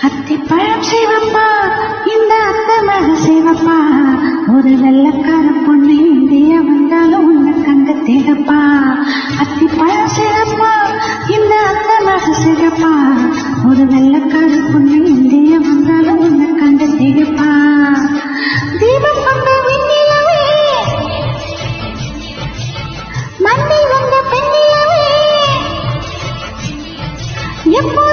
அத்திப்பழம் செய்வப்பா இந்த அத்தை மக செய்வப்பா ஒரு வெள்ளக்கார பொண்ணு இந்தியா வந்தாலும் உன்னை கண்டு தேடப்பா அத்திப்பழம் செய்வப்பா இந்த அத்தை மக செய்வப்பா ஒரு வெள்ளக்கார பொண்ணு இந்தியா வந்தாலும் உன்னை கண்டு தேடப்பா தீபம் கொண்ட விண்ணிலவே மண்ணில் வந்த பெண்ணிலவே எப்போ